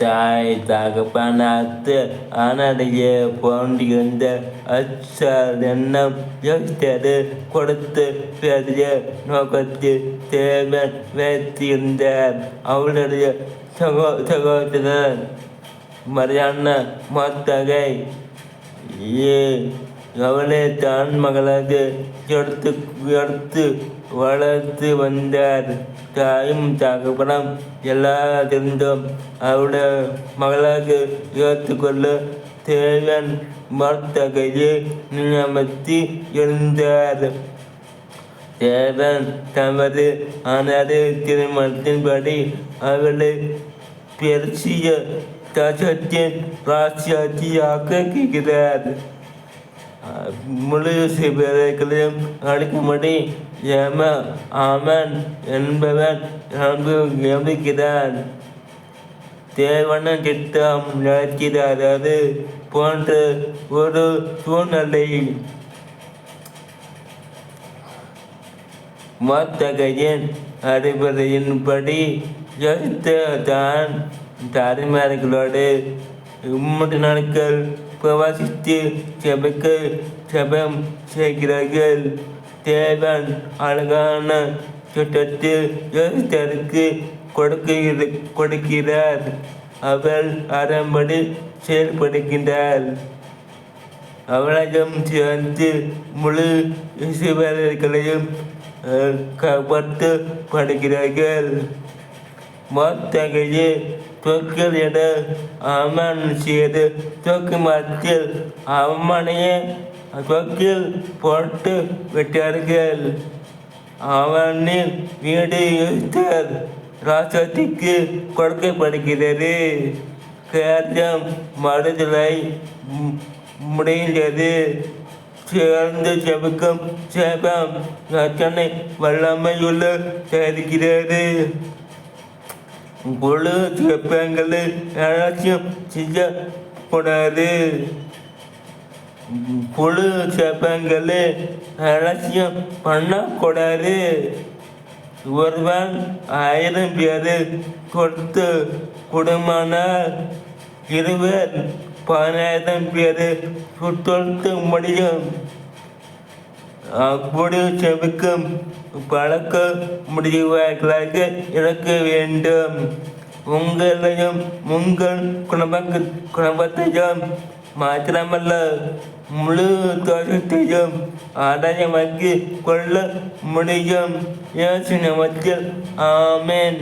தாய் தகப்பனாத்து அனடைய போன்றிருந்த அச்சால் எண்ணம் யோசித்தது கொடுத்து பெரிய நோக்கத்தில் தேவன் வைத்திருந்தார். அவளுடைய சகோதரர் மரியான மத்தகை அவளை தான் மகளாக எடுத்து வளர்த்து வந்தார். தாயும் தகப்பனும் எல்லாத்திருந்தும் அவளுடைய மகளாக ஏற்றுக்கொள்ள தேவன் மத்தகையை நியமித்து இருந்தார். தேவன் தமது அனது திருமணத்தின்படி அவளை பெர்சிய தேசத்தின் ராசியாக்கியாக்குகிறார். முழு சிபரைகளையும் அளிக்கும்படி ஆமன் என்பவன் நம்புகிறான். தேவனின் திட்டம் நடக்கிறார். அது போன்ற ஒரு சூழ்நிலை மத்தகையின் அறிவுரையின்படி தான் தாய்மார்களோடு 3 நாட்கள் பிரவாசித்து ஜெபம் செய்கிறார்கள். தேவன் அழகான திட்டத்தில் யோசித்தருக்கு கொடுக்கிறார். அவள் அதன்படி செயல்படுகின்றார். அவளையும் சேர்ந்து முழு இஸ்ரவேலர்களையும் காப்பாற்றப்படுகிறார்கள். மத்தகையை தொக்கிலிட அம்மன் செய்து தொக்கு மரத்தில் அம்மனையே தொக்கில் போட்டு விட்டார்கள். அவனின் வீடு எஸ்தர் ராசத்திற்கு கொடுக்கப்படுகிறது. காரியம் மறுதலை முடிந்தது. சேர்ந்து ஜெபிக்கும் ஜெபம் ரச்சனை வல்லமையுள்ள இருக்கிறது. குழு ஜெபங்களை அலட்சியம் செய்யக்கூடாது. குழு ஜெபங்களை அலட்சியம் பண்ணக்கூடாது. ஒருவன் 1000 பேர் கொடுத்து குடும்பமானால் இருவர் 10,000 பேர் கொடுக்க முடியும். அப்படி ஜெபிக்கும் பழக்க முடிவார்களாக இருக்க வேண்டும். உங்களையும் உங்கள் குடும்பத்தையும் மாத்திரமல்ல முழு தோஷத்தையும் ஆதாயமாக்கி கொள்ள முடியும். இயேசு நாமத்தில் ஆமென்.